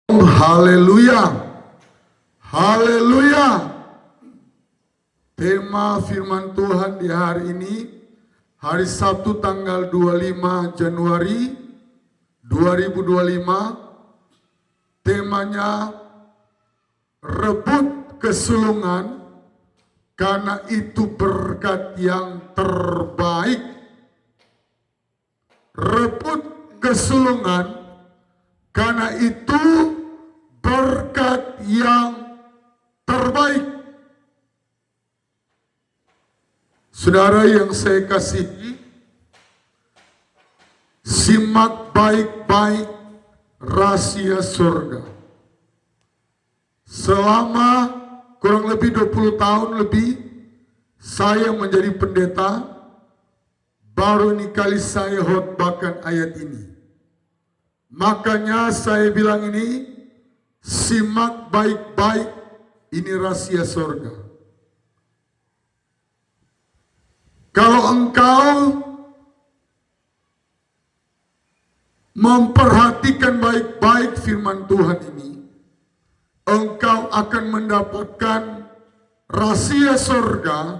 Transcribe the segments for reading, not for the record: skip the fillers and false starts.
Haleluya. Haleluya. Tema firman Tuhan di hari ini, hari Sabtu tanggal 25 Januari 2025, temanya rebut kesulungan karena itu berkat yang terbaik. Rebut kesulungan karena itu berkat yang terbaik. Saudara yang saya kasihi, simak baik-baik rahasia surga. Selama kurang lebih 20 tahun lebih saya menjadi pendeta, baru ini kali saya khotbahkan ayat ini. Makanya saya bilang ini, simak baik-baik, ini rahasia surga. Kalau engkau memperhatikan baik-baik firman Tuhan ini, engkau akan mendapatkan rahasia surga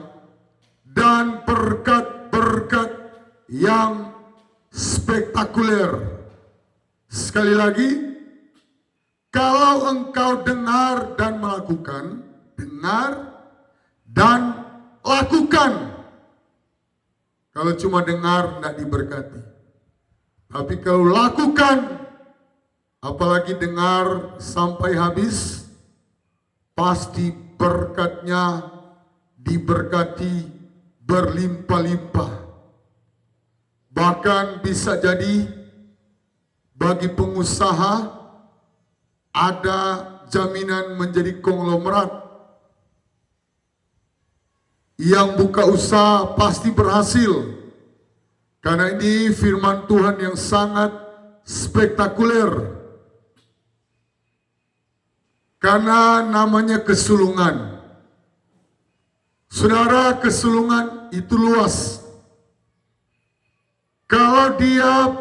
dan berkat-berkat yang spektakuler. Sekali lagi, kalau engkau dengar dan melakukan, dengar dan lakukan. Kalau cuma dengar tidak diberkati. Tapi kalau lakukan, apalagi dengar sampai habis, pasti berkatnya diberkati berlimpah-limpah. Bahkan bisa jadi bagi pengusaha ada jaminan menjadi konglomerat. Yang buka usaha pasti berhasil. Karena ini firman Tuhan yang sangat spektakuler. Karena namanya kesulungan. Saudara, kesulungan itu luas. Kalau dia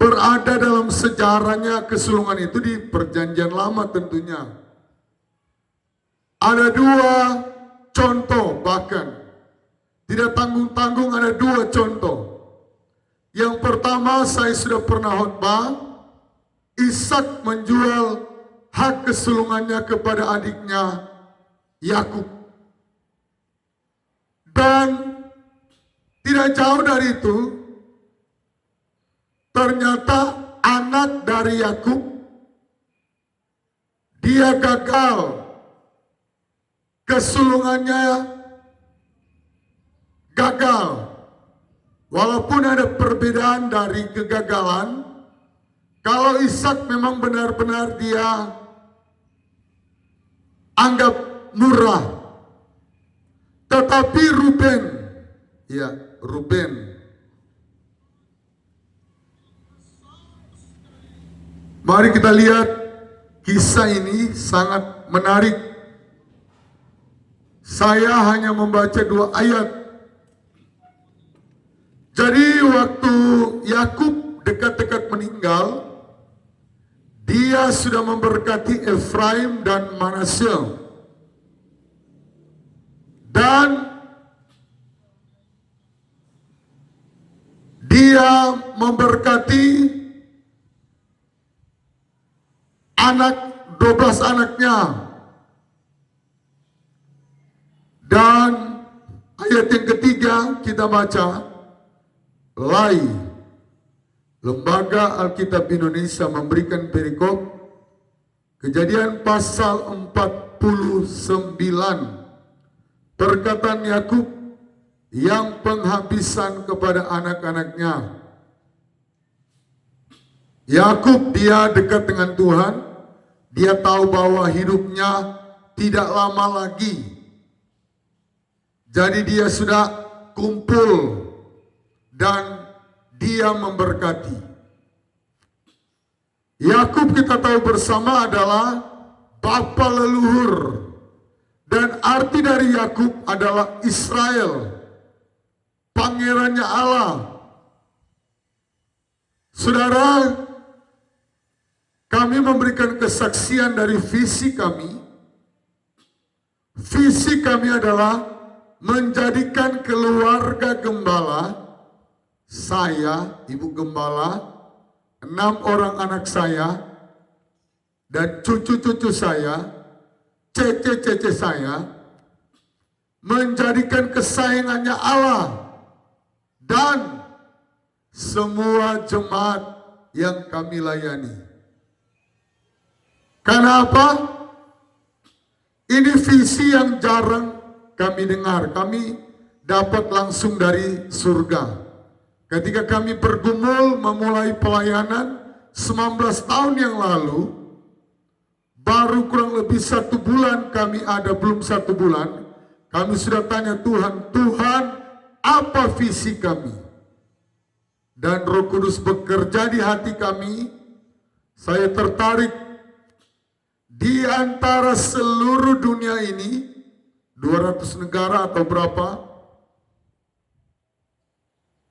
berada dalam sejarahnya, kesulungan itu di perjanjian lama tentunya. Ada dua contoh, bahkan tidak tanggung-tanggung ada dua contoh. Yang pertama saya sudah pernah khotbah, Ishak menjual hak kesulungannya kepada adiknya Yakub. Dan tidak jauh dari itu, ternyata anak dari Yakub, dia gagal. Kesulungannya gagal. Walaupun ada perbedaan dari kegagalan, kalau Ishak memang benar-benar dia anggap murah. Tetapi Ruben. Mari kita lihat kisah ini sangat menarik. Saya hanya membaca 2 ayat. Jadi waktu Yakub dekat-dekat meninggal, dia sudah memberkati Efraim dan Manasye. Dan dia memberkati 12 anaknya. Dan ayat yang ketiga kita baca, Lembaga Alkitab Indonesia memberikan perikop Kejadian pasal 49, perkataan Yakub yang penghabisan kepada anak-anaknya. Yakub dia dekat dengan Tuhan, dia tahu bahwa hidupnya tidak lama lagi. Jadi dia sudah kumpul dan dia memberkati. Yakub kita tahu bersama adalah bapa leluhur. Dan arti dari Yakub adalah Israel, pangerannya Allah. Saudara, kami memberikan kesaksian dari visi kami. Visi kami adalah menjadikan keluarga gembala, saya, ibu gembala, 6 orang anak saya, dan cucu-cucu saya, cece-cece saya, menjadikan kesayangannya Allah dan semua jemaat yang kami layani. Karena apa? Ini visi yang jarang kami dengar. Kami dapat langsung dari surga. Ketika kami bergumul memulai pelayanan 19 tahun yang lalu, baru kurang lebih 1 bulan kami ada, belum 1 bulan, kami sudah tanya Tuhan, Tuhan apa visi kami? Dan Roh Kudus bekerja di hati kami. Saya tertarik di antara seluruh dunia ini, 200 negara atau berapa,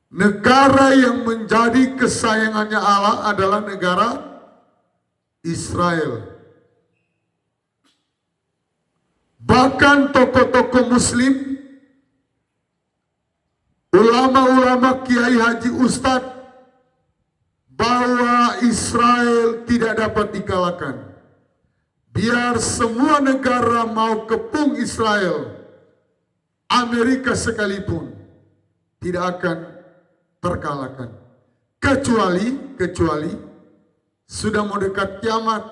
negara yang menjadi kesayangannya Allah adalah negara Israel. Bahkan tokoh-tokoh muslim, ulama-ulama, kiai, haji, ustadz, bahwa Israel tidak dapat dikalahkan. Biar semua negara mau kepung Israel, Amerika sekalipun tidak akan terkalahkan. Kecuali sudah mau dekat kiamat.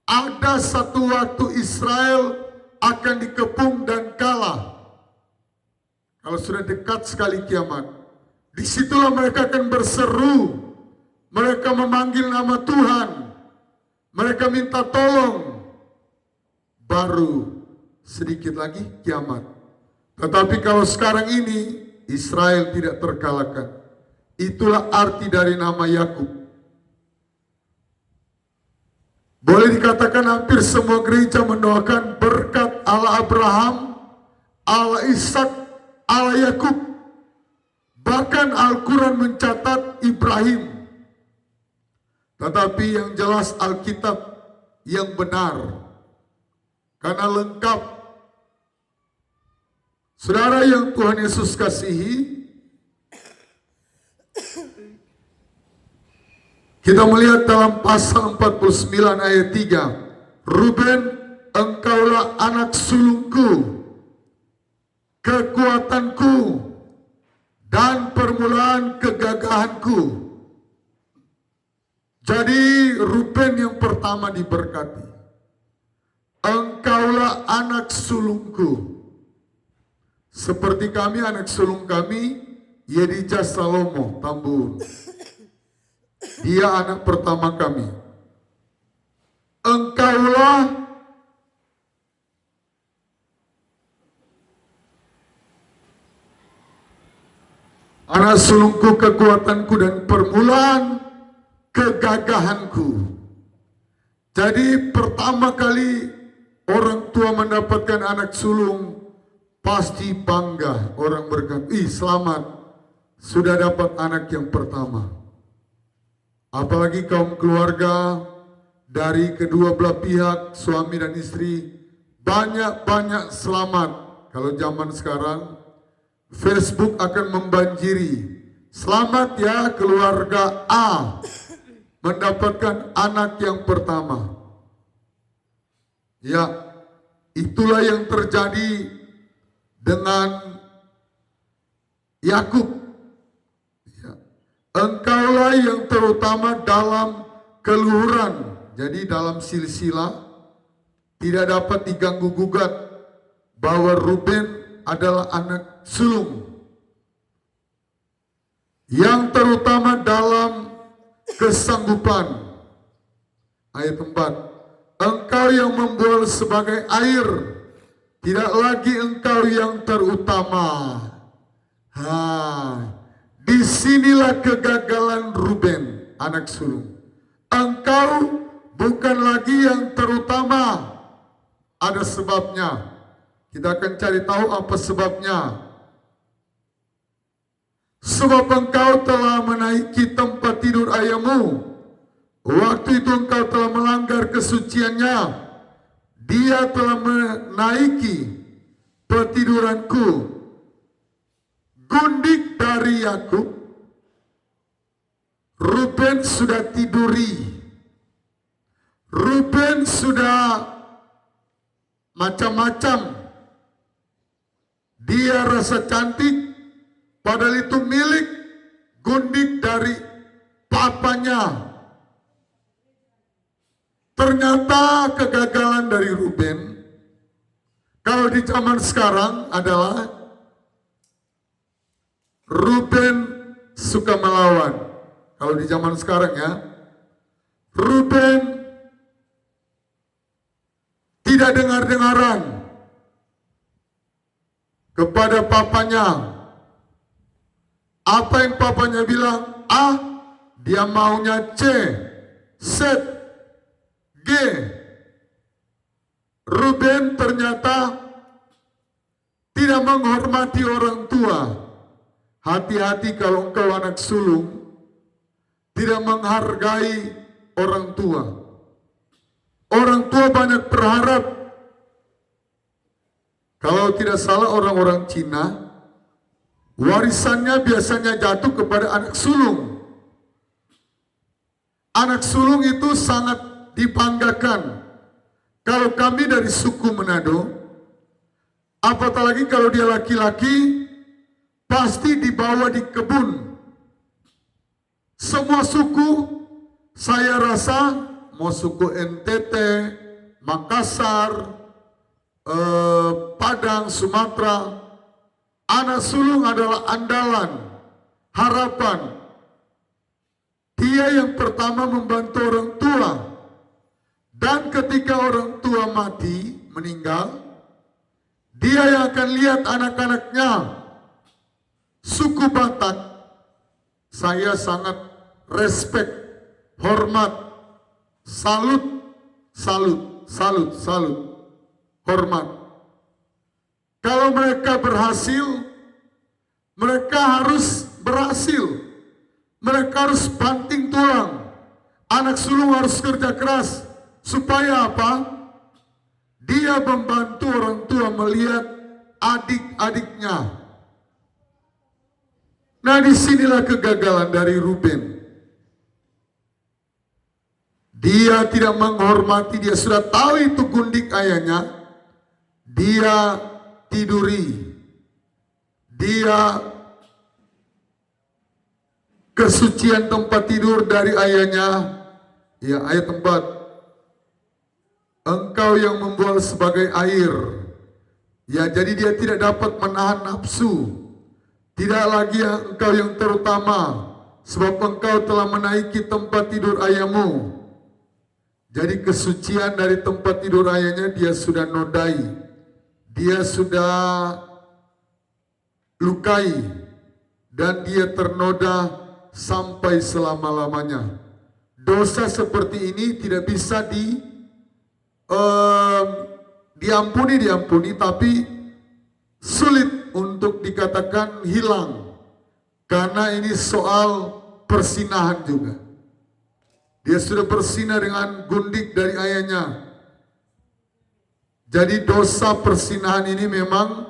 Ada satu waktu Israel akan dikepung dan kalah. Kalau sudah dekat sekali kiamat, disitulah mereka akan berseru. Mereka memanggil nama Tuhan. Mereka minta tolong. Baru sedikit lagi kiamat. Tetapi kalau sekarang ini Israel tidak terkalahkan. Itulah arti dari nama Yakub. Boleh dikatakan hampir semua gereja mendoakan berkat Allah Abraham, Allah Ishak, Allah Yakub. Bahkan Al-Quran mencatat Ibrahim. Tetapi yang jelas Alkitab yang benar, karena lengkap. Saudara yang Tuhan Yesus kasihi, kita melihat dalam pasal 49 ayat 3, Ruben, engkaulah anak sulungku, kekuatanku, dan permulaan kegagahanku. Jadi Ruben yang pertama diberkati. Engkaulah anak sulungku. Seperti kami, anak sulung kami, Yedija Salomo Tambun. Dia anak pertama kami. Engkaulah anak sulungku, kekuatanku, dan permulaan kegagahanku. Jadi pertama kali orang tua mendapatkan anak sulung, pasti bangga. Orang berkata, ih selamat, sudah dapat anak yang pertama. Apalagi kaum keluarga dari kedua belah pihak, suami dan istri, banyak-banyak selamat. Kalau zaman sekarang, Facebook akan membanjiri. Selamat ya keluarga A, mendapatkan anak yang pertama. Ya, itulah yang terjadi dengan Yakub. Ya. Engkaulah yang terutama dalam keluhuran. Jadi dalam silsilah tidak dapat diganggu gugat bahwa Ruben adalah anak sulung. Yang terutama dalam kesanggupan. Ayat 4. Engkau yang membual sebagai air, tidak lagi engkau yang terutama. Disinilah kegagalan Ruben, anak sulung. Engkau bukan lagi yang terutama. Ada sebabnya. Kita akan cari tahu apa sebabnya. Sebab engkau telah menaiki tempat tidur ayahmu, Waktu itu engkau telah melanggar kesuciannya. Dia telah menaiki petiduranku. Gundik dari Yakub, Ruben sudah tiduri. Ruben sudah macam-macam. Dia rasa cantik, padahal itu milik gundik dari papanya. Ternyata kegagalan dari Ruben, kalau di zaman sekarang adalah Ruben suka melawan. Kalau di zaman sekarang ya, Ruben tidak dengar-dengaran kepada papanya. Apa yang papanya bilang A, dia maunya C, Z, G. Ruben ternyata tidak menghormati orang tua. Hati-hati kalau engkau anak sulung, tidak menghargai orang tua. Orang tua banyak berharap. Kalau tidak salah orang-orang Cina, warisannya biasanya jatuh kepada anak sulung. Anak sulung itu sangat dibanggakan. Kalau kami dari suku Manado, apatah lagi kalau dia laki-laki, pasti dibawa di kebun. Semua suku, saya rasa, mau suku NTT, Makassar, Padang, Sumatera, anak sulung adalah andalan, harapan. Dia yang pertama membantu orang tua. Dan ketika orang tua mati, meninggal, dia yang akan lihat anak-anaknya. Suku Batak, saya sangat respect, hormat, salut, hormat. Kalau mereka berhasil, mereka harus berhasil. Mereka harus banting tulang. Anak sulung harus kerja keras. Supaya apa? Dia membantu orang tua melihat adik-adiknya. Nah, disinilah kegagalan dari Ruben. Dia tidak menghormati, dia sudah tahu itu gundik ayahnya. Dia tiduri. Dia kesucian tempat tidur dari ayahnya. Ya, ayat 4. Engkau yang membual sebagai air. Ya, jadi dia tidak dapat menahan nafsu. Tidak lagi engkau yang terutama, sebab engkau telah menaiki tempat tidur ayahmu. Jadi kesucian dari tempat tidur ayahnya dia sudah nodai. Dia sudah lukai. Dan dia ternoda sampai selama-lamanya. Dosa seperti ini tidak bisa diampuni, tapi sulit untuk dikatakan hilang. Karena ini soal persinahan juga. Dia sudah bersinah dengan gundik dari ayahnya. Jadi dosa persinahan ini memang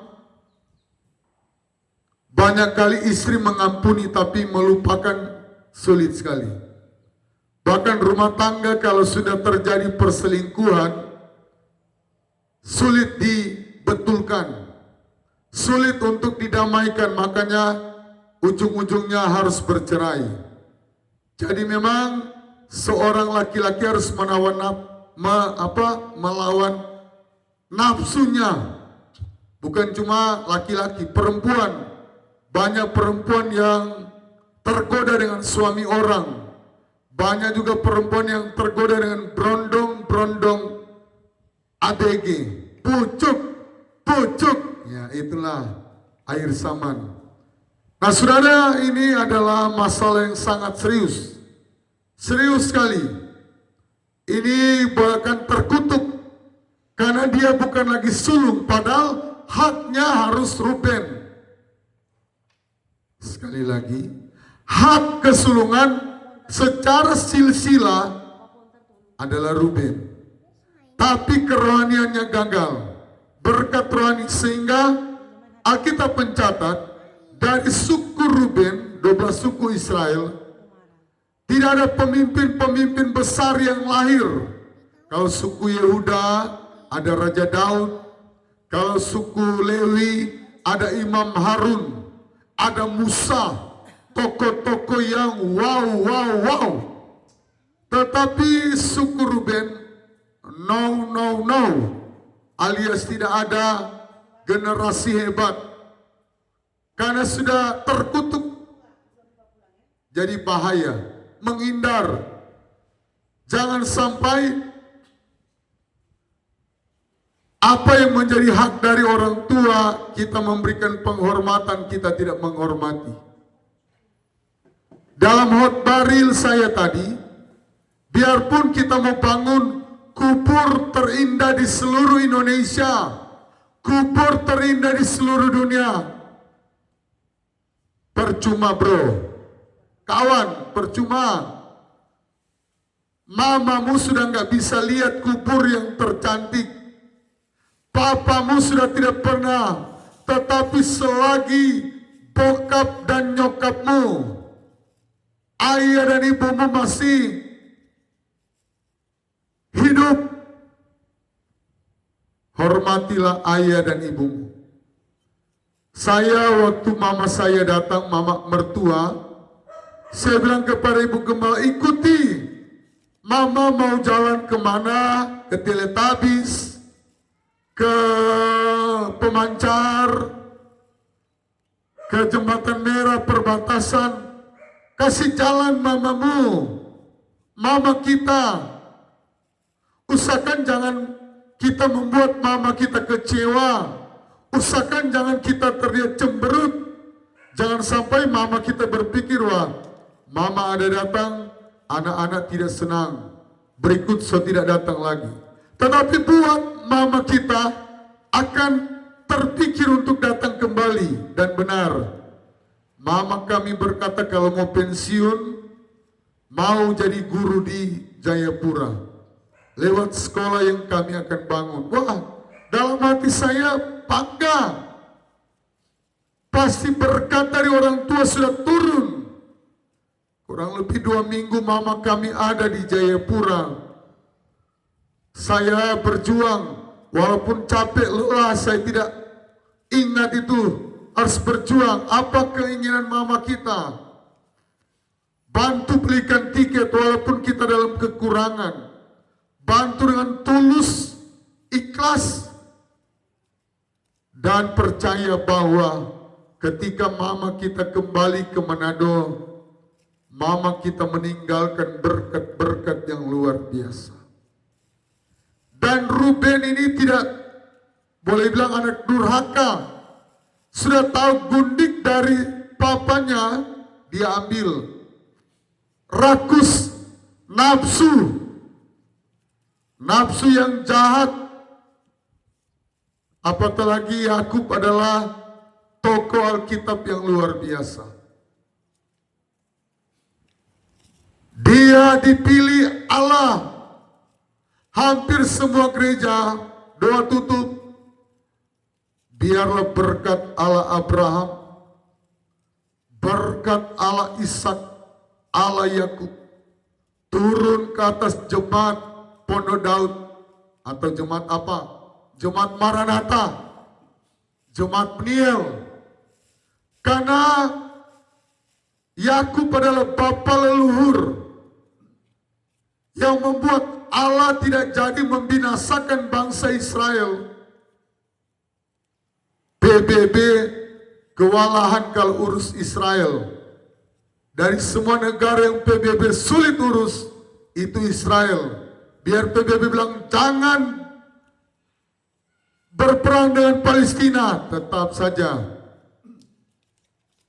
banyak kali istri mengampuni tapi melupakan sulit sekali. Bahkan rumah tangga kalau sudah terjadi perselingkuhan, sulit dibetulkan, sulit untuk didamaikan, makanya ujung-ujungnya harus bercerai. Jadi memang seorang laki-laki harus melawan nafsunya. Bukan cuma laki-laki, perempuan. Banyak perempuan yang tergoda dengan suami orang. Banyak juga perempuan yang tergoda dengan brondong-brondong ADG, pucuk, ya itulah air saman. Nah saudara, ini adalah masalah yang sangat serius sekali. Ini bahkan terkutuk, karena dia bukan lagi sulung, padahal haknya harus Ruben. Sekali lagi, hak kesulungan secara silsilah adalah Ruben. Tapi kerohaniannya gagal. Berkat rohani sehingga Alkitab mencatat dari suku Ruben, 12 suku Israel, tidak ada pemimpin-pemimpin besar yang lahir. Kalau suku Yehuda ada Raja Daud, kalau suku Lewi ada Imam Harun, ada Musa, tokoh-tokoh yang wow. Tetapi suku Ruben, no, alias tidak ada generasi hebat. Karena sudah terkutuk, jadi bahaya, menghindar. Jangan sampai apa yang menjadi hak dari orang tua, kita memberikan penghormatan, kita tidak menghormati. Dalam khotbah real saya tadi, biarpun kita mau bangun kubur terindah di seluruh Indonesia, kubur terindah di seluruh dunia, percuma bro, kawan, percuma. Mamamu sudah nggak bisa lihat kubur yang tercantik, papamu sudah tidak pernah, tetapi selagi bokap dan nyokapmu, ayah dan ibumu masih hidup, hormatilah ayah dan ibumu. Saya waktu mama saya datang, mama mertua, saya bilang kepada ibu gembala, ikuti. Mama mau jalan kemana? Ke Teletabis, ke Pemancar, ke Jembatan Merah perbatasan. Kasih jalan mamamu, mama kita. Usahakan jangan kita membuat mama kita kecewa. Usahakan jangan kita terlihat cemberut. Jangan sampai mama kita berpikir, wah, mama ada datang, anak-anak tidak senang, berikut so tidak datang lagi. Tetapi buat mama kita akan terpikir untuk datang kembali. Dan benar, mama kami berkata kalau mau pensiun, mau jadi guru di Jayapura, lewat sekolah yang kami akan bangun. Wah, dalam hati saya bangga. Pasti berkat dari orang tua sudah turun. Kurang lebih 2 minggu mama kami ada di Jayapura. Saya berjuang, walaupun capek lelah, saya tidak ingat itu. Harus berjuang. Apa keinginan mama kita? Bantu belikan tiket walaupun kita dalam kekurangan. Bantu dengan tulus, ikhlas, dan percaya bahwa ketika mama kita kembali ke Manado, mama kita meninggalkan berkat-berkat yang luar biasa. Dan Ruben ini tidak boleh bilang anak durhaka. Sudah tahu gundik dari papanya, dia ambil. Rakus, nafsu yang jahat. Apatah lagi Yakub adalah tokoh Alkitab yang luar biasa. Dia dipilih Allah. Hampir semua gereja doa tutup. Biarlah berkat Allah Abraham, berkat Allah Ishak, Allah Yakub turun ke atas jemaat Pondok Daud, atau jemaat apa? Jemaat Maranatha, jemaat Peniel. Karena Yakub adalah bapa leluhur yang membuat Allah tidak jadi membinasakan bangsa Israel. PBB kewalahan kalau urus Israel. Dari semua negara yang PBB sulit urus, itu Israel. Biar PBB bilang jangan berperang dengan Palestina, tetap saja.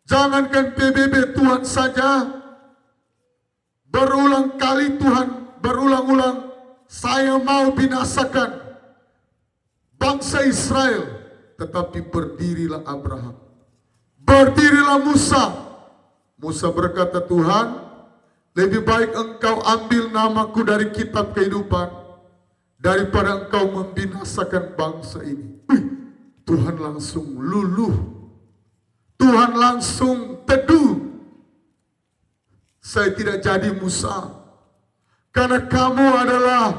Jangankan PBB, Tuhan saja berulang kali Tuhan berulang-ulang, saya mau binasakan bangsa Israel. Tetapi berdirilah Abraham, berdirilah Musa. Musa berkata, Tuhan, Lebih baik engkau ambil namaku dari kitab kehidupan daripada engkau membinasakan bangsa ini. Tuhan langsung luluh. Tuhan langsung teduh. Saya tidak jadi Musa. Karena kamu adalah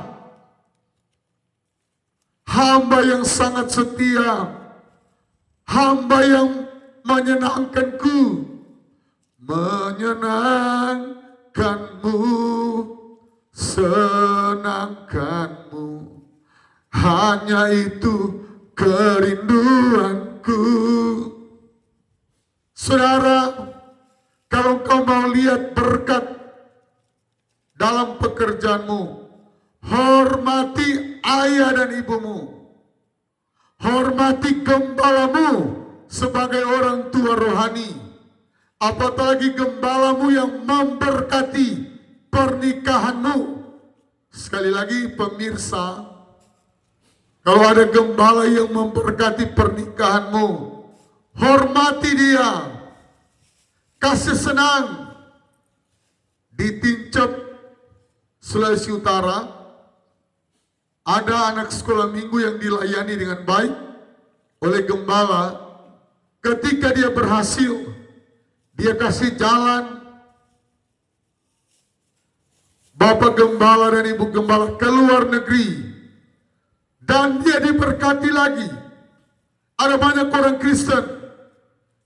hamba yang sangat setia. Hamba yang menyenangkanku. Menyenangkanmu. Senangkanmu. Hanya itu kerinduanku. Saudara, kalau kau mau lihat berkat dalam pekerjaanmu, hormati ayah dan ibumu. Hormati gembalamu sebagai orang tua rohani. Apalagi gembalamu yang memberkati pernikahanmu. Sekali lagi pemirsa, kalau ada gembala yang memberkati pernikahanmu, hormati dia. Kasih senang. Di Tincep, Sulawesi Utara, ada anak sekolah minggu yang dilayani dengan baik oleh gembala. Ketika dia berhasil, dia kasih jalan Bapak Gembala dan Ibu Gembala ke luar negeri. Dan dia diberkati lagi. Ada banyak orang Kristen,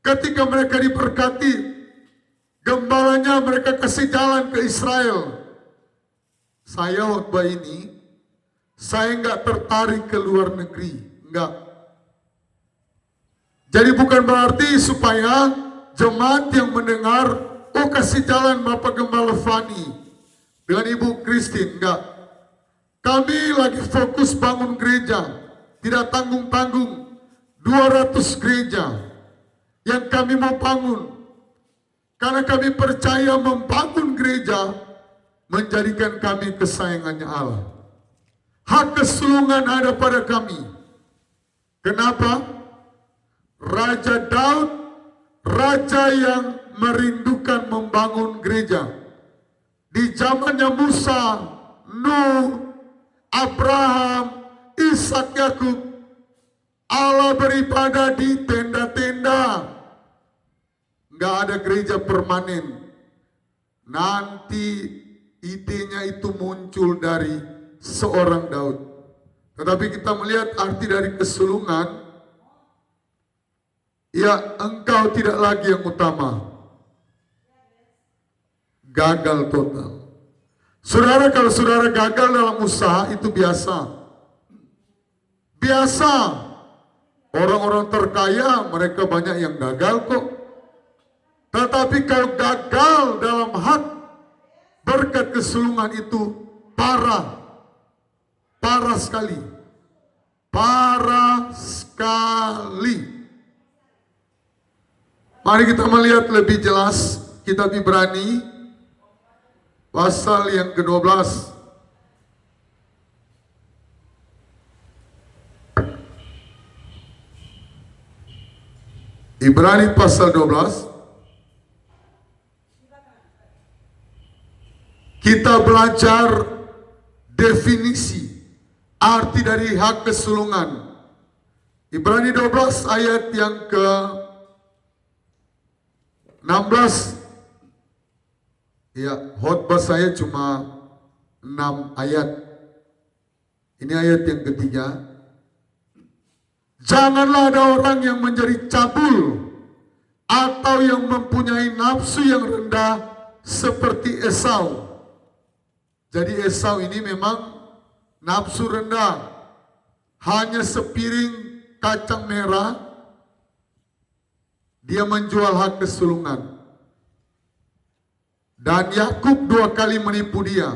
ketika mereka diberkati, gembalanya mereka kasih jalan ke Israel. Saya khotbah ini, saya nggak tertarik ke luar negeri. Enggak. Jadi bukan berarti supaya jemaat yang mendengar, oh kasih jalan Bapak Gembala Fani dengan Ibu Christine, enggak. Kami lagi fokus bangun gereja, tidak tanggung-tanggung. 200 gereja yang kami mau bangun. Karena kami percaya membangun gereja menjadikan kami kesayangannya Allah. Hak kesulungan ada pada kami. Kenapa? Raja Daud, raja yang merindukan membangun gereja. Di zamannya Musa, Nuh, Abraham, Ishak, Yakub, Allah beribadah di tenda-tenda. Nggak ada gereja permanen. Nanti idenya itu muncul dari seorang Daud. Tetapi kita melihat arti dari kesulungan, ya engkau tidak lagi yang utama. Gagal total. Saudara, kalau saudara gagal dalam usaha itu biasa. Biasa. Orang-orang terkaya mereka banyak yang gagal kok. Tetapi kalau gagal dalam hak berkat kesulungan itu parah. Parah sekali. Parah sekali. Mari kita melihat lebih jelas kitab Ibrani pasal yang ke-12. Ibrani pasal 12. Kita belajar definisi arti dari hak kesulungan. Ibrani 12 ayat yang ke-16. Ya, khotbah saya cuma 6 ayat. Ini ayat yang ketiga. Janganlah ada orang yang menjadi cabul atau yang mempunyai nafsu yang rendah seperti Esau. Jadi Esau ini memang nafsu rendah. Hanya sepiring kacang merah, dia menjual hak kesulungan. Dan Yakub 2 kali menipu dia.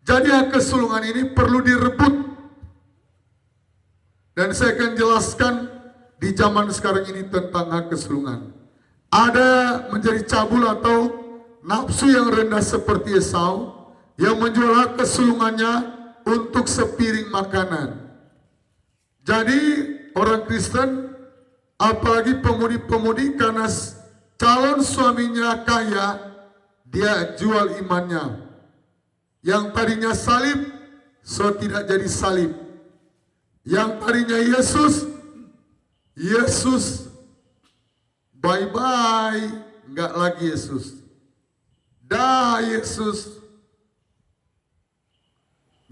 Jadi hak kesulungan ini perlu direbut. Dan saya akan jelaskan di zaman sekarang ini tentang hak kesulungan. Ada menjadi cabul atau nafsu yang rendah seperti Esau, yang menjual hak kesulungannya untuk sepiring makanan. Jadi orang Kristen, apalagi pemudi-pemudi, karena calon suaminya kaya, dia jual imannya. Yang tadinya salib, so tidak jadi salib. Yang tadinya Yesus, bye-bye, enggak lagi Yesus. Dah Yesus.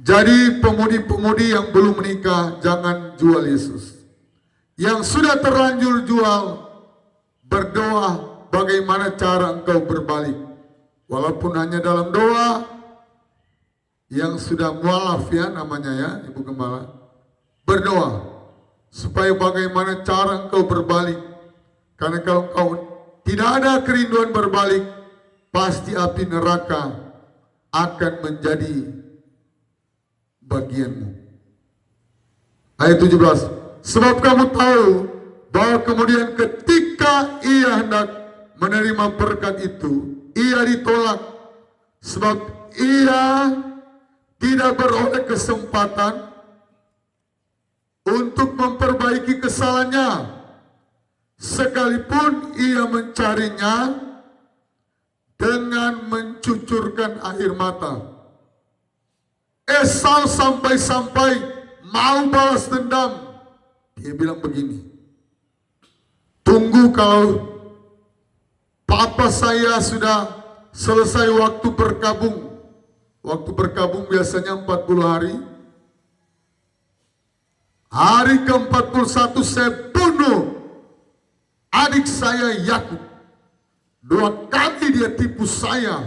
Jadi pemudi-pemudi yang belum menikah, jangan jual Yesus. Yang sudah terlanjur jual, berdoa bagaimana cara engkau berbalik. Walaupun hanya dalam doa, yang sudah mualaf ya namanya ya Ibu Gembala. Berdoa, supaya bagaimana cara engkau berbalik. Karena kalau engkau tidak ada kerinduan berbalik, pasti api neraka akan menjadi bagianmu. Ayat 17. Sebab kamu tahu bahwa kemudian ketika ia hendak menerima berkat itu, ia ditolak. Sebab ia tidak beroleh kesempatan untuk memperbaiki kesalahannya, sekalipun ia mencarinya dengan mencucurkan air mata. Esau sampai-sampai mau balas dendam. Dia bilang begini, tunggu kalau papa saya sudah selesai waktu berkabung. Waktu berkabung biasanya 40 hari. Hari ke-41 saya bunuh adik saya Yakub. 2 kali dia tipu saya.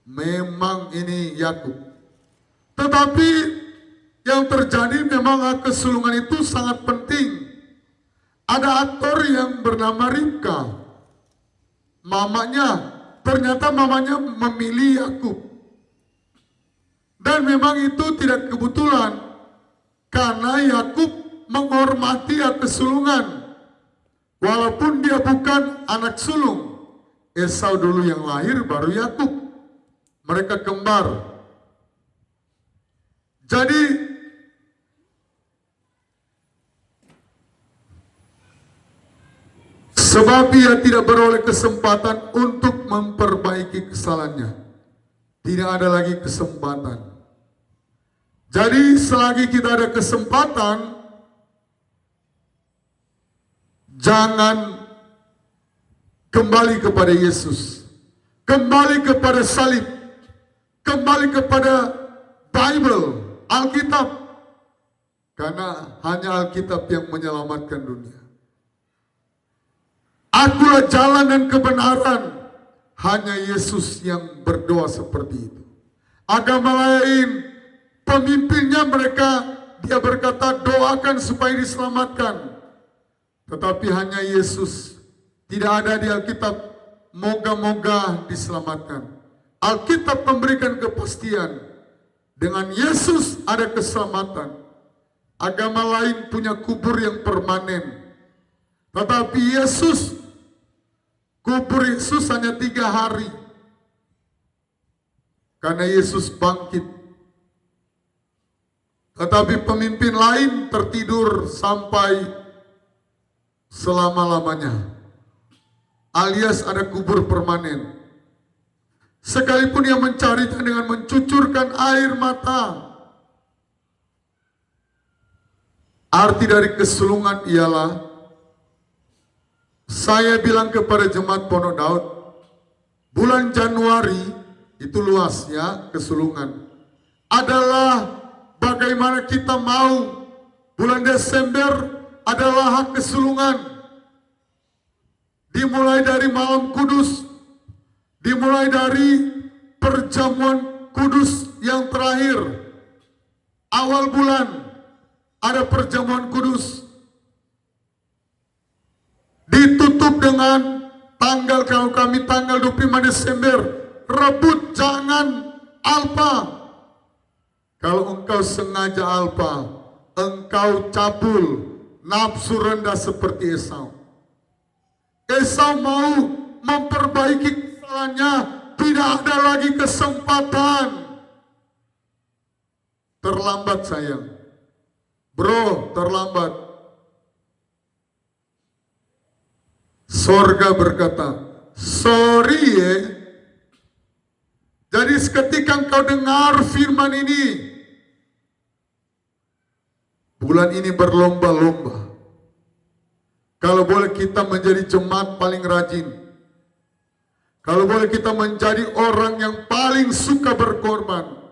Memang ini Yakub. Tetapi yang terjadi memang kesulungan itu sangat penting. Ada aktor yang bernama Ribka. Ternyata mamanya memilih Yakub. Dan memang itu tidak kebetulan. Karena Yakub menghormati kesulungan. Walaupun dia bukan anak sulung. Esau dulu yang lahir, baru Yakub. Mereka kembar. Jadi sebab ia tidak beroleh kesempatan untuk memperbaiki kesalahannya. Tidak ada lagi kesempatan. Jadi selagi kita ada kesempatan, jangan kembali kepada Yesus, kembali kepada salib, kembali kepada Bible, Alkitab. Karena hanya Alkitab yang menyelamatkan dunia. Akulah jalan dan kebenaran. Hanya Yesus yang berdoa seperti itu. Agama lain, pemimpinnya mereka, dia berkata doakan supaya diselamatkan. Tetapi hanya Yesus, tidak ada di Alkitab, moga-moga diselamatkan. Alkitab memberikan kepastian. Dengan Yesus ada keselamatan. Agama lain punya kubur yang permanen. Tetapi kubur Yesus hanya 3 hari. Karena Yesus bangkit. Tetapi pemimpin lain tertidur sampai selama-lamanya. Alias ada kubur permanen. Sekalipun yang mencarinya dengan mencucurkan air mata. Arti dari kesulungan ialah, saya bilang kepada jemaat Pondok Daud, bulan Januari itu luas ya kesulungan. Adalah bagaimana kita mau, bulan Desember adalah hak kesulungan. Dimulai dari malam kudus, dimulai dari perjamuan kudus yang terakhir. Awal bulan ada perjamuan kudus. Ditutup dengan tanggal, kalau kami tanggal 25 Desember, rebut jangan alpa. Kalau engkau sengaja alpa, engkau cabul, nafsu rendah seperti Esau. Esau mau memperbaiki kesalahannya, tidak ada lagi kesempatan. Terlambat sayang. Bro, terlambat. Sorga berkata, sorry Jadi ketika engkau dengar firman ini, bulan ini berlomba-lomba. Kalau boleh kita menjadi jemaat paling rajin. Kalau boleh kita menjadi orang yang paling suka berkorban.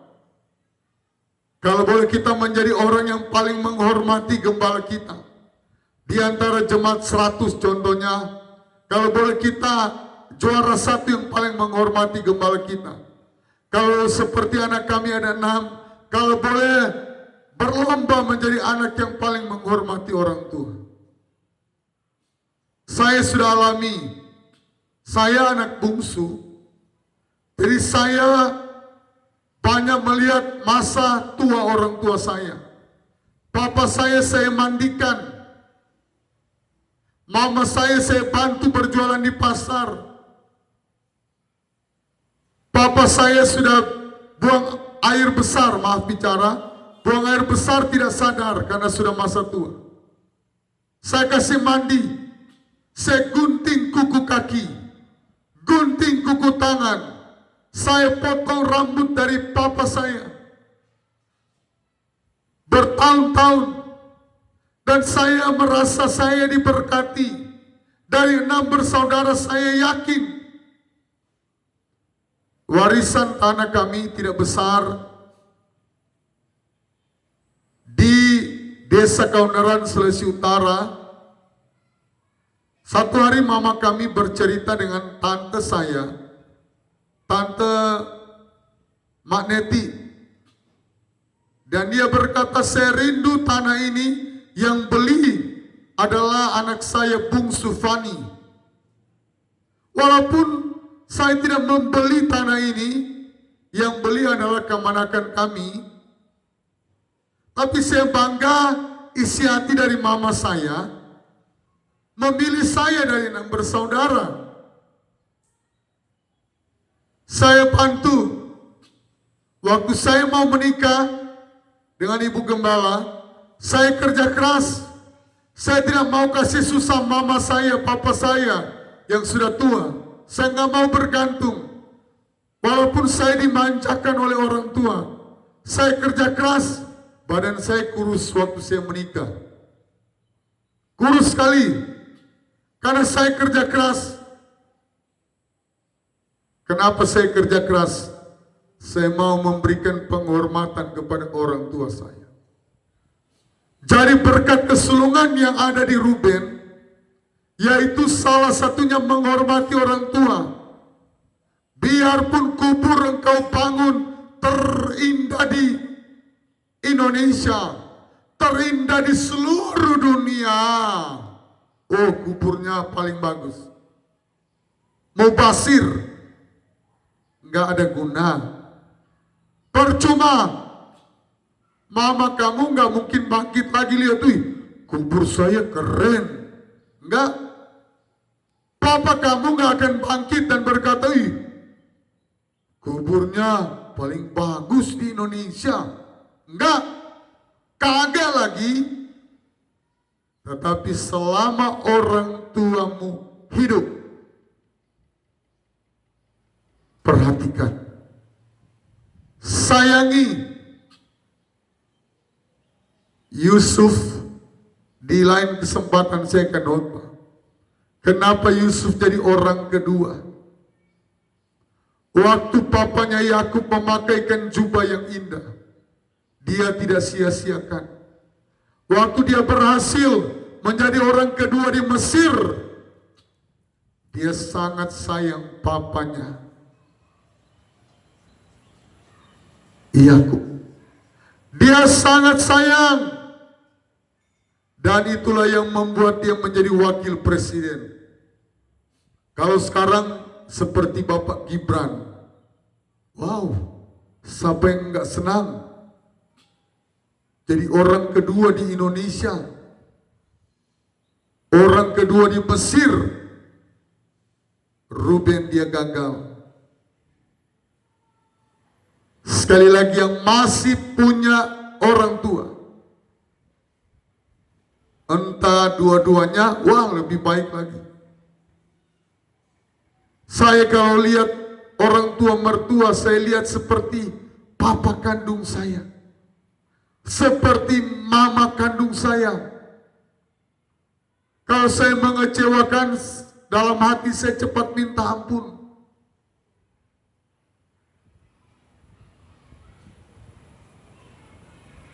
Kalau boleh kita menjadi orang yang paling menghormati gembala kita. Di antara jemaat 100 contohnya, kalau boleh kita juara 1 yang paling menghormati gembala kita. Kalau seperti anak kami ada 6, kalau boleh berlomba menjadi anak yang paling menghormati orang tua. Saya sudah alami, saya anak bungsu, jadi saya banyak melihat masa tua orang tua saya. Papa saya mandikan, mama saya bantu berjualan di pasar. Papa saya sudah buang air besar, maaf bicara, buang air besar tidak sadar karena sudah masa tua. Saya kasih mandi, saya gunting kuku kaki, gunting kuku tangan, saya potong rambut dari papa saya. Bertahun-tahun, dan saya merasa saya diberkati. Dari 6 bersaudara saya yakin warisan tanah kami tidak besar di Desa Kauneran, Sulawesi Utara. Satu hari mama kami bercerita dengan tante saya, Tante Magneti, dan dia berkata, saya rindu tanah ini, yang beli adalah anak saya bungsu Fani. Walaupun saya tidak membeli tanah ini, yang beli adalah kemanakan kami, tapi saya bangga isi hati dari mama saya memilih saya dari 6 bersaudara. Saya bantu. Waktu saya mau menikah dengan ibu gembala, saya kerja keras. Saya tidak mau kasih susah mama saya, papa saya yang sudah tua. Saya nggak mau bergantung. Walaupun saya dimanjakan oleh orang tua, saya kerja keras. Badan saya kurus waktu saya menikah. Kurus sekali. Karena saya kerja keras. Kenapa saya kerja keras? Saya mau memberikan penghormatan kepada orang tua saya. Jadi berkat kesulungan yang ada di Ruben, yaitu salah satunya menghormati orang tua. Biarpun kubur engkau bangun terindah di Indonesia, terindah di seluruh dunia, oh kuburnya paling bagus. Mubasir, nggak ada guna. Percuma. Mama kamu nggak mungkin bangkit lagi, lihat tuh, kubur saya keren. Enggak. Papa kamu nggak akan bangkit dan berkata, kuburnya paling bagus di Indonesia. Enggak. Kagak lagi. Tetapi selama orang tuamu hidup, perhatikan, sayangi. Yusuf, di lain kesempatan saya akan khotbah. Kenapa Yusuf jadi orang kedua? Waktu papanya Yakub memakaikan jubah yang indah, dia tidak sia-siakan. Waktu dia berhasil menjadi orang kedua di Mesir, dia sangat sayang papanya Yakub. Dia sangat sayang. Dan itulah yang membuat dia menjadi wakil presiden. Kalau sekarang seperti Bapak Gibran, wow, siapa yang nggak senang jadi orang kedua di Indonesia, orang kedua di Mesir. Ruben dia gagal. Sekali lagi, yang masih punya orang tua, entah dua-duanya, wah lebih baik lagi. Saya kalau lihat orang tua mertua saya lihat seperti papa kandung saya, seperti mama kandung saya. Kalau saya mengecewakan, dalam hati saya cepat minta ampun.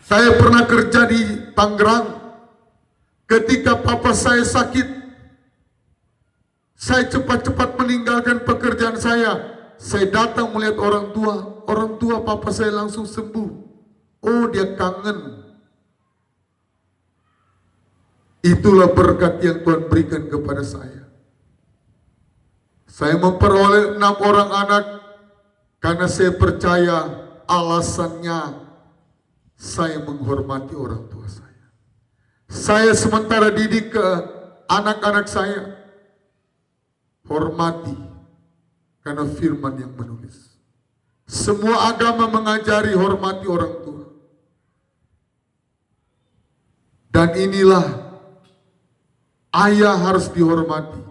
Saya pernah kerja di Tangerang. Ketika papa saya sakit, saya cepat-cepat meninggalkan pekerjaan saya. Saya datang melihat orang tua papa saya langsung sembuh. Oh, dia kangen. Itulah berkat yang Tuhan berikan kepada saya. Saya memperoleh 6 orang anak karena saya percaya alasannya saya menghormati orang tua saya. Saya sementara didik ke anak-anak saya, hormati karena firman yang menulis. Semua agama mengajari hormati orang tua. Dan inilah ayah harus dihormati.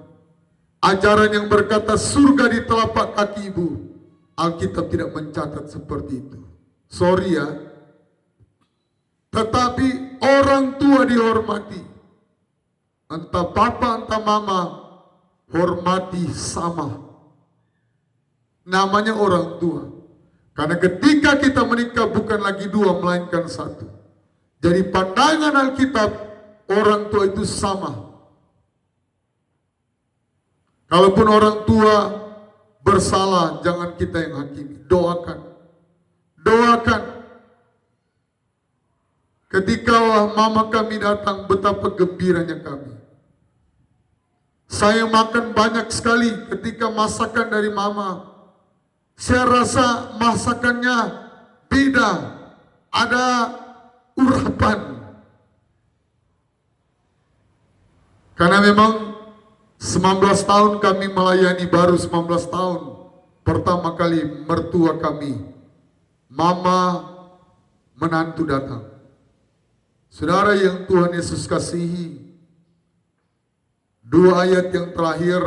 Ajaran yang berkata surga di telapak kaki ibu, Alkitab tidak mencatat seperti itu. Sorry ya. Tetapi orang tua dihormati. Entah papa, entah mama, hormati sama. Namanya orang tua. Karena ketika kita menikah bukan lagi 2 melainkan 1. Jadi pandangan Alkitab, orang tua itu sama. Kalaupun orang tua bersalah, jangan kita yang hakimi. Doakan. Doakan. Ketika mama kami datang, betapa gembiranya kami. Saya makan banyak sekali ketika masakan dari mama. Saya rasa masakannya beda. Ada urapan. Karena memang 19 tahun kami melayani, baru 19 tahun. Pertama kali mertua kami, mama menantu datang. Saudara yang Tuhan Yesus kasihi, 2 ayat yang terakhir,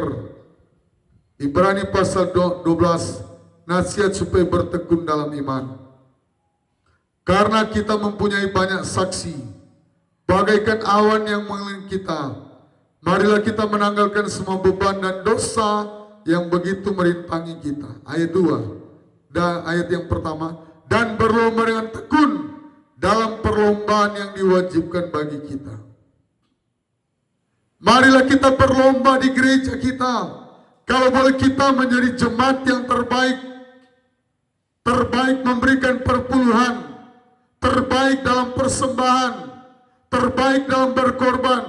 Ibrani pasal 12, nasihat supaya bertekun dalam iman. Karena kita mempunyai banyak saksi, bagaikan awan yang mengelilingi kita, marilah kita menanggalkan semua beban dan dosa yang begitu merintangi kita. Ayat 2, dan ayat yang pertama, dan berlomba dengan tekun dalam perlombaan yang diwajibkan bagi kita. Marilah kita berlomba di gereja kita. Kalau boleh kita menjadi jemaat yang terbaik. Terbaik memberikan perpuluhan. Terbaik dalam persembahan. Terbaik dalam berkorban.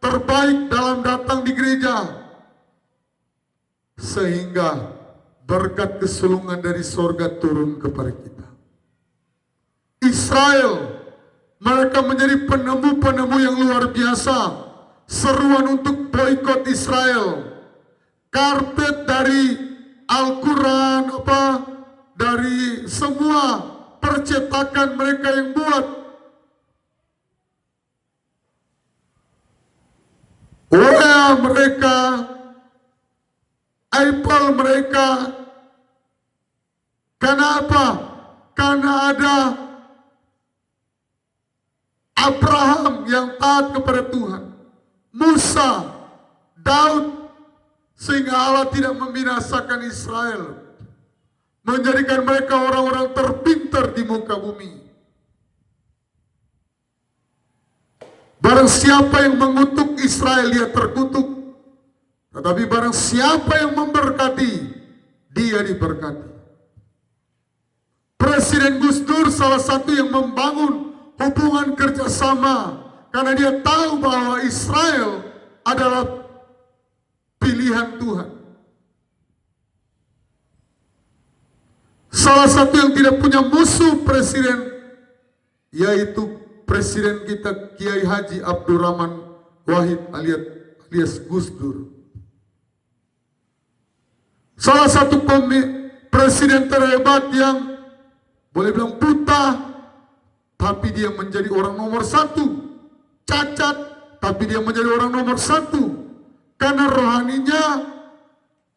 Terbaik dalam datang di gereja. Sehingga berkat kesulungan dari sorga turun kepada kita. Israel, mereka menjadi penemu-penemu yang luar biasa. Seruan untuk boikot Israel. Karpet dari Al-Quran, dari semua percetakan mereka yang buat. WA mereka, Apple mereka. Kenapa? Karena ada Abraham yang taat kepada Tuhan, Musa, Daud, sehingga Allah tidak membinasakan Israel, menjadikan mereka orang-orang terpintar di muka bumi. Barang siapa yang mengutuk Israel, dia terkutuk. Tetapi barang siapa yang memberkati, dia diberkati. Presiden Gus Dur salah satu yang membangun hubungan kerjasama, karena dia tahu bahwa Israel adalah pilihan Tuhan. Salah satu yang tidak punya musuh presiden, yaitu presiden kita Kiai Haji Abdurrahman Wahid alias Gus Dur. Salah satu presiden terhebat yang boleh bilang buta, tapi dia menjadi orang nomor 1. Cacat, tapi dia menjadi orang nomor 1. Karena rohaninya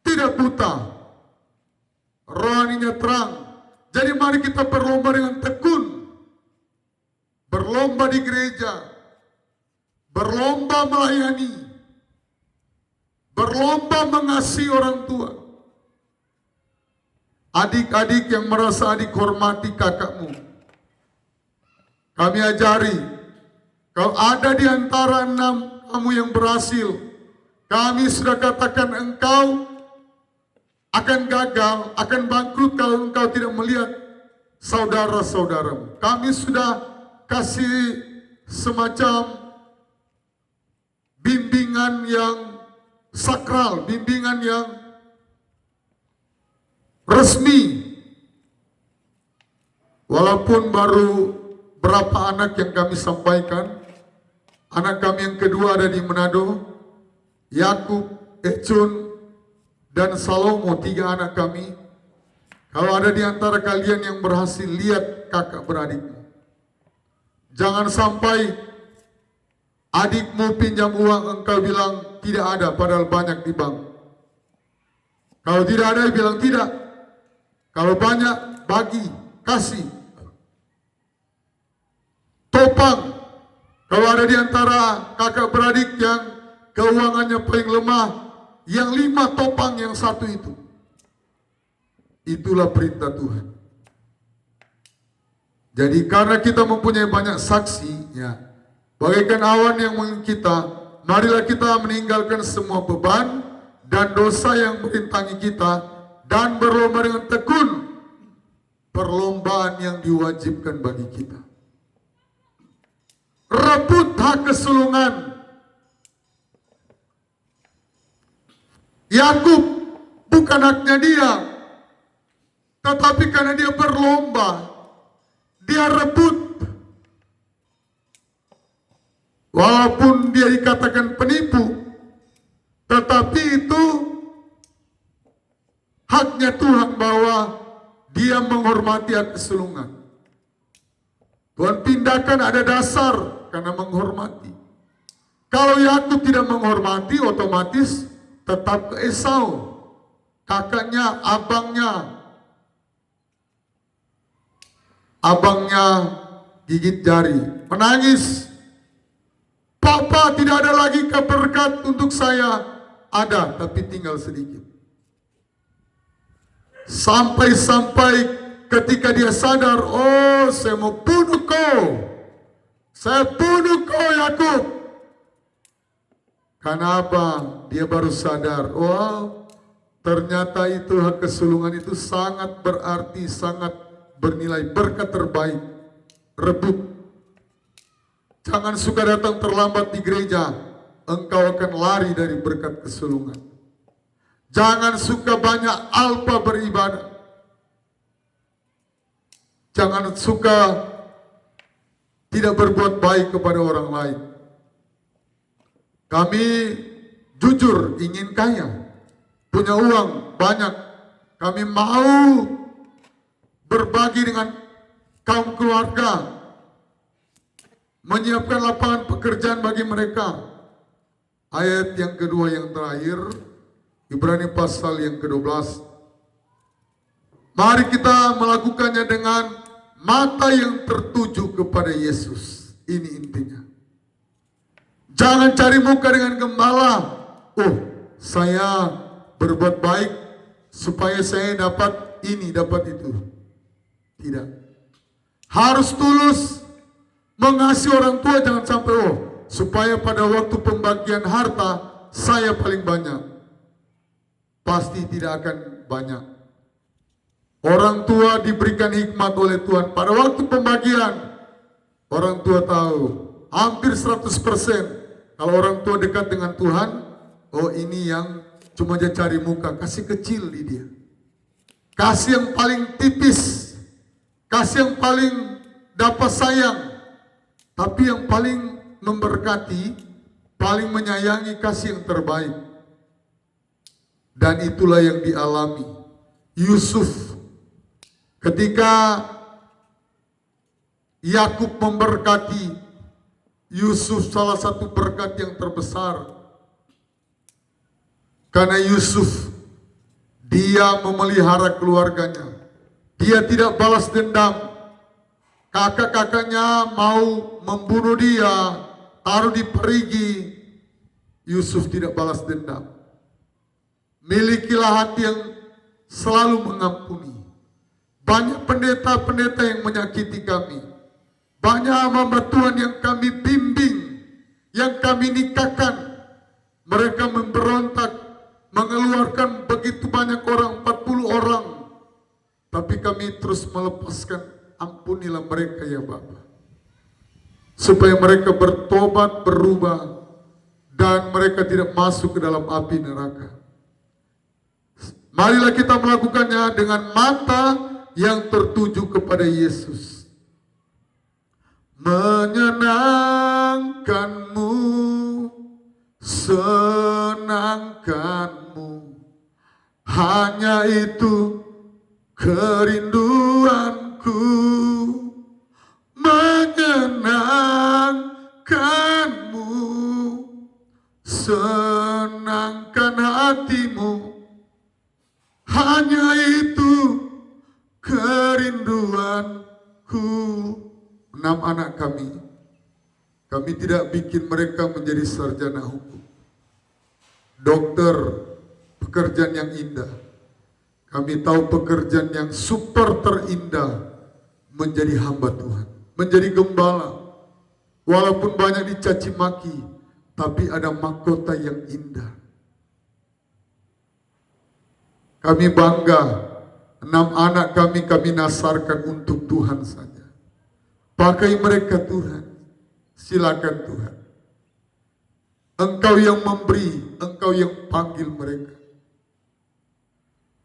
tidak buta. rohaninya terang. Jadi mari kita berlomba dengan tekun, berlomba di gereja, berlomba melayani, berlomba mengasihi orang tua. Adik-adik yang merasa adik hormati kakakmu, kami ajari, kalau ada di antara 6 kamu yang berhasil, kami sudah katakan engkau akan gagal, akan bangkrut kalau engkau tidak melihat saudara-saudaramu. Kami sudah kasih semacam bimbingan yang sakral, bimbingan yang resmi. Walaupun baru berapa anak yang kami sampaikan, anak kami yang kedua ada di Manado, Yakub, Ecun, dan Salomo, 3 anak kami. Kalau ada di antara kalian yang berhasil, lihat kakak beradikmu. Jangan sampai adikmu pinjam uang, engkau bilang tidak ada, padahal banyak di bank. Kalau tidak ada, bilang tidak. Kalau banyak, bagi, kasih. Topang. Kalau ada di antara kakak beradik yang keuangannya paling lemah, yang 5 topang yang 1 itu. Itulah perintah Tuhan. Jadi karena kita mempunyai banyak saksi, ya, bagaikan awan yang mengelilingi kita, marilah kita meninggalkan semua beban dan dosa yang merintangi kita, dan berlomba dengan tekun perlombaan yang diwajibkan bagi kita. Rebut hak kesulungan. Yakub bukan haknya dia, tetapi karena dia berlomba, dia rebut. Walaupun dia dikatakan penipu, tetapi itu haknya Tuhan bahwa dia menghormati hak kesulungan. Tuhan pindahkan, ada dasar karena menghormati. Kalau Yakub tidak menghormati, otomatis tetap ke Esau, kakaknya, abangnya gigit jari, menangis. Papa, tidak ada lagi berkat untuk saya. Ada, tapi tinggal sedikit. Sampai ketika dia sadar, oh, saya mau bunuh kau. Saya bunuh kau, Yakub. Karena apa? Dia baru sadar, wow, ternyata itu hak kesulungan itu sangat berarti, sangat bernilai, berkat terbaik. Rebut. Jangan suka datang terlambat di gereja, engkau akan lari dari berkat kesulungan. Jangan suka banyak alpa beribadah. Jangan suka tidak berbuat baik kepada orang lain. Kami jujur ingin kaya, punya uang banyak. Kami mau berbagi dengan kaum keluarga, menyiapkan lapangan pekerjaan bagi mereka. Ayat yang kedua yang terakhir, Ibrani pasal yang ke-12. Mari kita melakukannya dengan mata yang tertuju kepada Yesus. Ini intinya. Jangan cari muka dengan gembala. Oh, saya berbuat baik supaya saya dapat ini, dapat itu. Tidak. Harus tulus mengasihi orang tua. Jangan sampai, oh, supaya pada waktu pembagian harta saya paling banyak. Pasti tidak akan banyak. Orang tua diberikan hikmat oleh Tuhan. Pada waktu pembagian, orang tua tahu hampir 100%. Kalau orang tua dekat dengan Tuhan, oh, ini yang cuma dia cari muka, kasih kecil di dia. Kasih yang paling tipis, kasih yang paling dapat sayang. Tapi yang paling memberkati, paling menyayangi, kasih yang terbaik. Dan itulah yang dialami Yusuf. Ketika Yakub memberkati Yusuf, salah satu berkat yang terbesar. Karena Yusuf Dia memelihara keluarganya. Dia tidak balas dendam. Kakak-kakaknya mau membunuh dia, taruh di perigi. Yusuf tidak balas dendam. Milikilah hati yang selalu mengampuni. Banyak pendeta-pendeta yang menyakiti kami. Banyak hamba Tuhan yang kami bimbing, yang kami nikahkan. Mereka memberontak, mengeluarkan begitu banyak orang, 40 orang. Tapi kami terus melepaskan, ampunilah mereka ya Bapa. Supaya mereka bertobat, berubah, dan mereka tidak masuk ke dalam api neraka. Marilah kita melakukannya dengan mata yang tertuju kepada Yesus. Menyenangkanmu, senangkanmu, hanya itu kerinduanku. Menyenangkanmu, senangkan hatimu, hanya itu kerinduanku. 6 anak kami tidak bikin mereka menjadi sarjana hukum, dokter, pekerjaan yang indah. Kami tahu pekerjaan yang super terindah menjadi hamba Tuhan, menjadi gembala. Walaupun banyak dicaci maki, tapi ada mahkota yang indah. Kami bangga, 6 anak kami nasarkan untuk Tuhan saja. Pakai mereka Tuhan, silakan Tuhan. Engkau yang memberi, Engkau yang panggil mereka.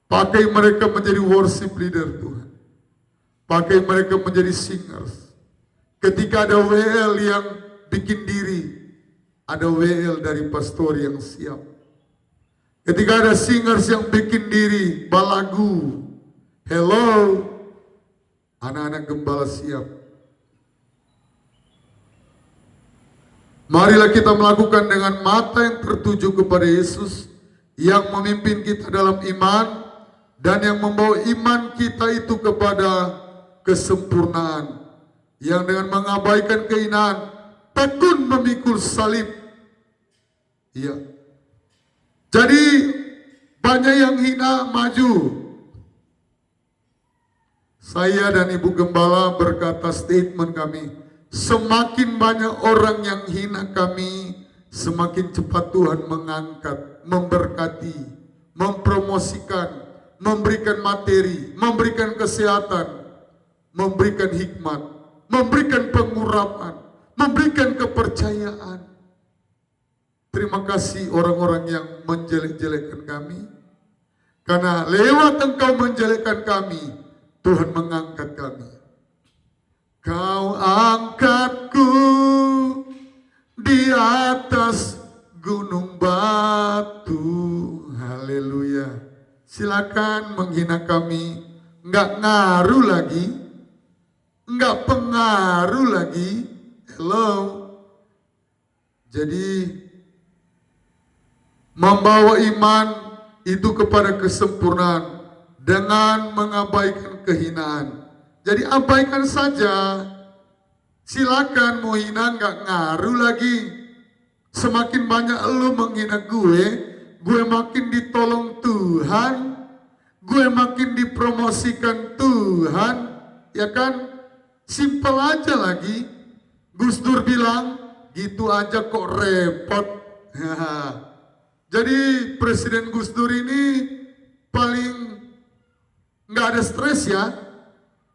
Pakai mereka menjadi worship leader Tuhan. Pakai mereka menjadi singers. Ketika ada WL yang bikin diri, ada WL dari pastor yang siap. Ketika ada singers yang bikin diri, balagu, hello, anak-anak gembala siap. Marilah kita melakukan dengan mata yang tertuju kepada Yesus, yang memimpin kita dalam iman, dan yang membawa iman kita itu kepada kesempurnaan, yang dengan mengabaikan kehinaan, tekun memikul salib. Iya. Jadi banyak yang hina maju. Saya dan Ibu Gembala berkata statement kami, semakin banyak orang yang hina kami, semakin cepat Tuhan mengangkat, memberkati, mempromosikan, memberikan materi, memberikan kesehatan, memberikan hikmat, memberikan pengurapan, memberikan kepercayaan. Terima kasih orang-orang yang menjelek-jelekkan kami. Karena lewat engkau menjelekkan kami, Tuhan mengangkat kami. Kau angkatku di atas gunung batu. Haleluya. Silakan menghina kami. Enggak ngaruh lagi. Enggak pengaruh lagi. Hello. Jadi membawa iman itu kepada kesempurnaan dengan mengabaikan kehinaan. Jadi abaikan saja. Silakan mau hina, nggak ngaruh lagi. Semakin banyak lu menghina gue makin ditolong Tuhan, gue makin dipromosikan Tuhan, ya kan? Simpel aja lagi. Gus Dur bilang, gitu aja kok repot. Jadi Presiden Gus Dur ini paling nggak ada stres ya.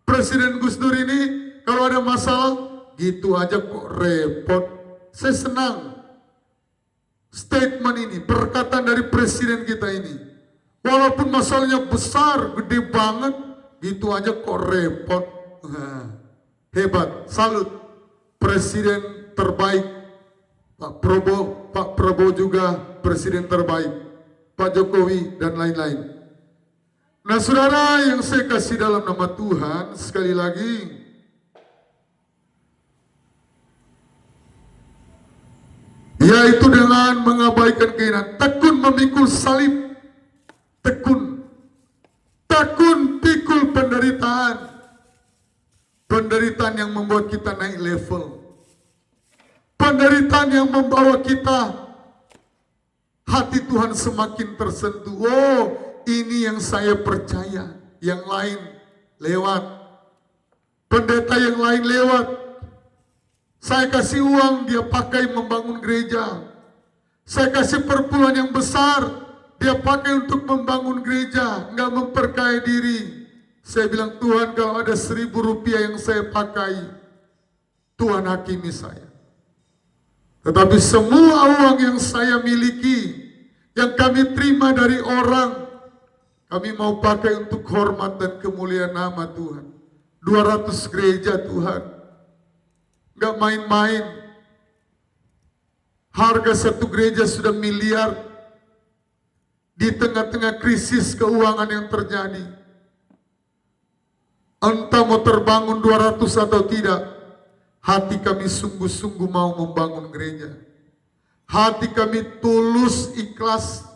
Presiden Gus Dur ini kalau ada masalah, gitu aja kok repot. Saya senang statement ini, perkataan dari presiden kita ini. Walaupun masalahnya besar, gede banget, gitu aja kok repot. Hebat, salut. Presiden terbaik, Pak Prabowo juga presiden terbaik, Pak Jokowi dan lain-lain. Nah saudara yang saya kasih dalam nama Tuhan, sekali lagi, yaitu dengan mengabaikan keinginan, tekun memikul salib, tekun tekun pikul penderitaan. Penderitaan yang membuat kita naik level. Penderitaan yang membawa kita hati Tuhan semakin tersentuh. Oh, ini yang saya percaya. Yang lain lewat. Pendeta yang lain lewat. Saya kasih uang, dia pakai membangun gereja. Saya kasih perpuluhan yang besar, dia pakai untuk membangun gereja, nggak memperkaya diri. Saya bilang, Tuhan, kalau ada 1.000 rupiah yang saya pakai, Tuhan hakimi saya. Tetapi semua uang yang saya miliki, yang kami terima dari orang, kami mau pakai untuk hormat dan kemuliaan nama Tuhan. 200 gereja Tuhan, nggak main-main. Harga satu gereja sudah miliar. Di tengah-tengah krisis keuangan yang terjadi, entah mau terbangun 200 atau tidak, hati kami sungguh-sungguh mau membangun gereja. Hati kami tulus, ikhlas,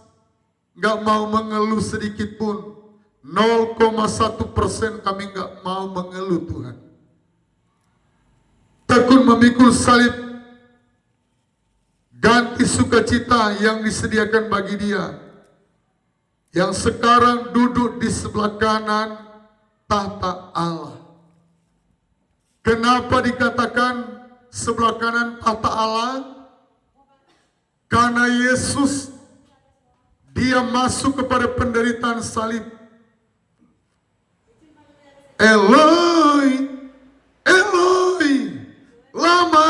gak mau mengeluh sedikit pun. 0,1% kami gak mau mengeluh Tuhan. Tekun memikul salib, ganti sukacita yang disediakan bagi dia, yang sekarang duduk di sebelah kanan tahta Allah. Kenapa dikatakan sebelah kanan tahta Allah? Karena Yesus, dia masuk kepada penderitaan salib. Eloi, Eloi, lama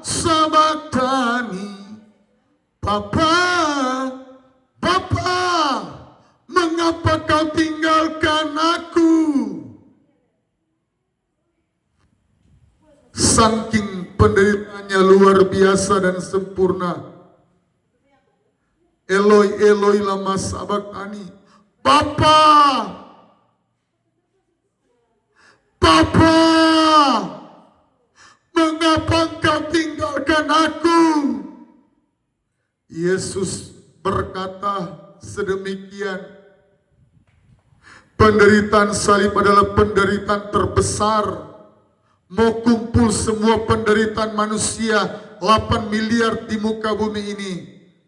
sabachthani. Bapa, Bapa, mengapa kau tinggalkan aku? Saking penderitaannya luar biasa dan sempurna. Eloi, Eloi, lama sabachthani. Bapa, Bapa, mengapa kau tinggalkan aku? Yesus berkata sedemikian. Penderitaan salib adalah penderitaan terbesar. Mau kumpul semua penderitaan manusia 8 miliar di muka bumi ini,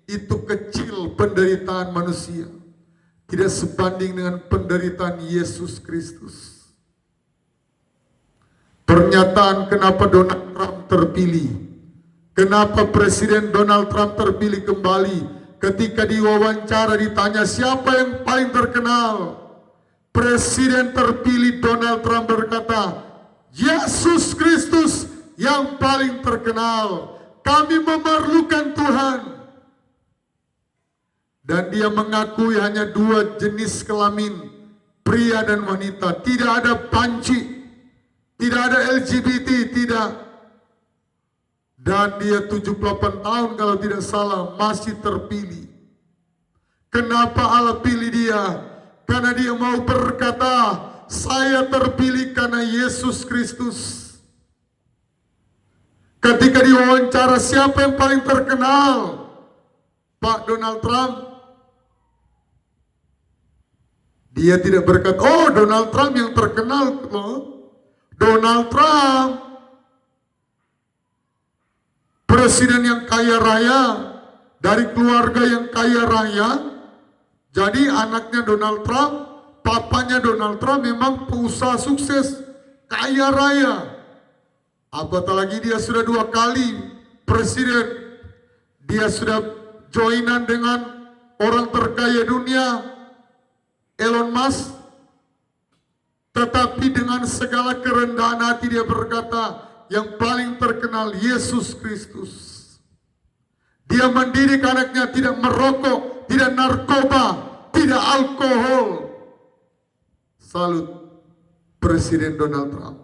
itu kecil penderitaan manusia. Tidak sebanding dengan penderitaan Yesus Kristus. Pernyataan kenapa Donald Trump terpilih. Kenapa Presiden Donald Trump terpilih kembali. Ketika diwawancara ditanya siapa yang paling terkenal, Presiden terpilih Donald Trump berkata, Yesus Kristus yang paling terkenal. Kami memerlukan Tuhan. Dan dia mengakui hanya 2 jenis kelamin, pria dan wanita. Tidak ada panci, tidak ada LGBT, tidak. Dan dia 78 tahun kalau tidak salah, masih terpilih. Kenapa Allah pilih dia? Karena dia mau berkata, saya terpilih karena Yesus Kristus. Ketika diwawancara siapa yang paling terkenal? Pak Donald Trump. Dia tidak berkata, oh Donald Trump yang terkenal. Donald Trump, presiden yang kaya raya, dari keluarga yang kaya raya. Jadi anaknya Donald Trump, papanya Donald Trump memang pengusaha sukses, kaya raya. Apatah lagi dia sudah 2 kali presiden. Dia sudah joinan dengan orang terkaya dunia, Elon Musk. Tetapi dengan segala kerendahan hati dia berkata, yang paling terkenal Yesus Kristus. Dia mendidik anaknya tidak merokok, tidak narkoba, tidak alkohol. Salut Presiden Donald Trump.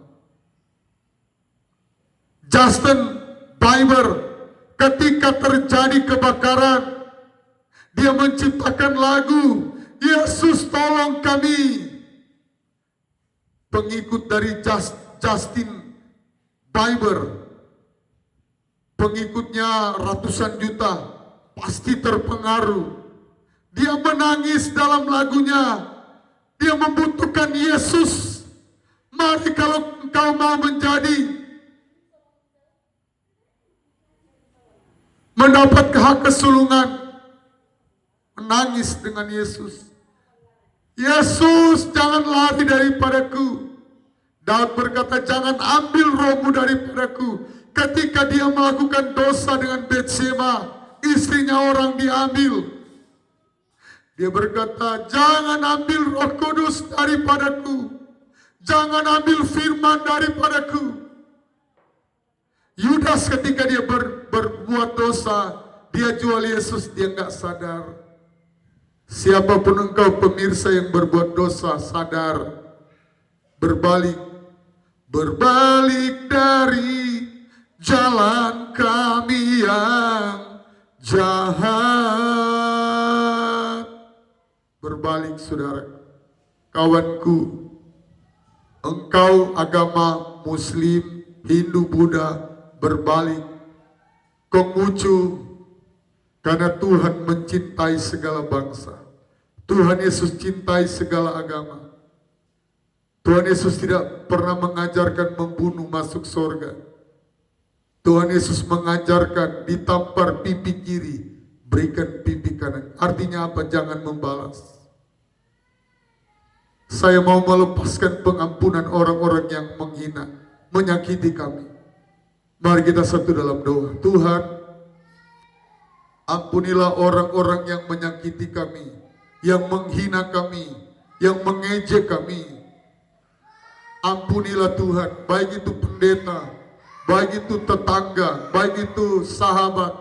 Justin Bieber, ketika terjadi kebakaran, dia menciptakan lagu, Yesus tolong kami. Pengikut dari Justin Bieber, pengikutnya ratusan juta, pasti terpengaruh. Dia menangis dalam lagunya, Dia membutuhkan Yesus. Mari kalau engkau mau mendapat hak kesulungan, menangis dengan Yesus. Yesus, jangan lari daripadaku. Daud berkata, jangan ambil rohmu daripadaku. Ketika dia melakukan dosa dengan Betseba, istrinya orang diambil. Dia berkata, jangan ambil Roh Kudus daripadaku. Jangan ambil firman daripadaku. Yudas ketika dia berbuat dosa, dia jual Yesus, dia nggak sadar. Siapapun engkau pemirsa yang berbuat dosa, sadar. Berbalik dari jalan kami yang jahat. Berbalik, saudara. Kawanku, engkau agama Muslim, Hindu, Buddha, berbalik. Konghucu, karena Tuhan mencintai segala bangsa. Tuhan Yesus cintai segala agama. Tuhan Yesus tidak pernah mengajarkan membunuh masuk surga. Tuhan Yesus mengajarkan ditampar pipi kiri, berikan pipi kanan. Artinya apa? Jangan membalas. Saya mau melepaskan pengampunan orang-orang yang menghina, menyakiti kami. Mari kita satu dalam doa. Tuhan, ampunilah orang-orang yang menyakiti kami, yang menghina kami, yang mengejek kami. Ampunilah Tuhan, baik itu pendeta, baik itu tetangga, baik itu sahabat.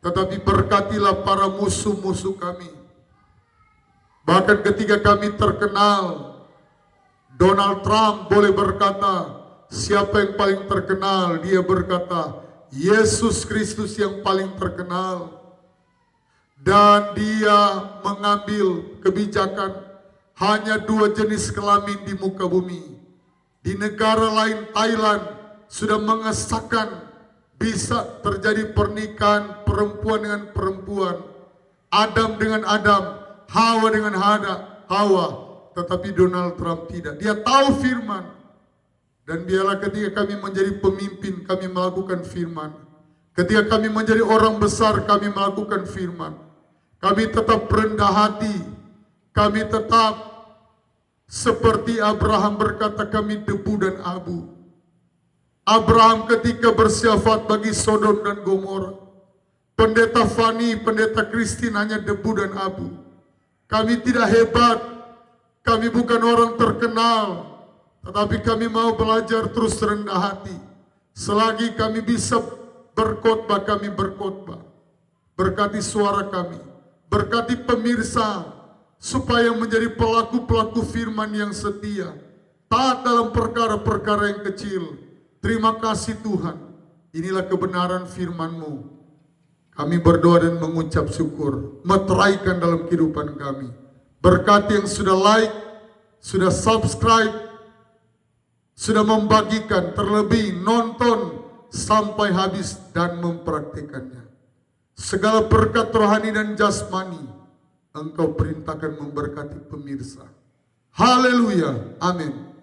Tetapi berkatilah para musuh-musuh kami. Bahkan ketika kami terkenal, Donald Trump boleh berkata, siapa yang paling terkenal? Dia berkata, Yesus Kristus yang paling terkenal. Dan dia mengambil kebijakan hanya 2 jenis kelamin di muka bumi. Di negara lain, Thailand, sudah mengesahkan bisa terjadi pernikahan perempuan dengan perempuan, Adam dengan Adam, Hawa dengan Hawa. Tetapi Donald Trump tidak. Dia tahu firman. Dan biarlah ketika kami menjadi pemimpin, kami melakukan firman. Ketika kami menjadi orang besar, kami melakukan firman. Kami tetap rendah hati. Kami tetap seperti Abraham berkata, kami debu dan abu. Abraham ketika bersyafaat bagi Sodom dan Gomora. Pendeta Fani, pendeta Kristin hanya debu dan abu. Kami tidak hebat. Kami bukan orang terkenal. Tetapi kami mau belajar terus rendah hati. Selagi kami bisa berkhotbah, kami berkhotbah. Berkati suara kami. Berkati pemirsa. Supaya menjadi pelaku-pelaku firman yang setia. Taat dalam perkara-perkara yang kecil. Terima kasih Tuhan. Inilah kebenaran firman-Mu. Kami berdoa dan mengucap syukur. Meteraikan dalam kehidupan kami. Berkati yang sudah like, sudah subscribe, sudah membagikan, terlebih nonton sampai habis dan mempraktikannya. Segala berkat rohani dan jasmani Engkau perintahkan memberkati pemirsa. Haleluya. Amin.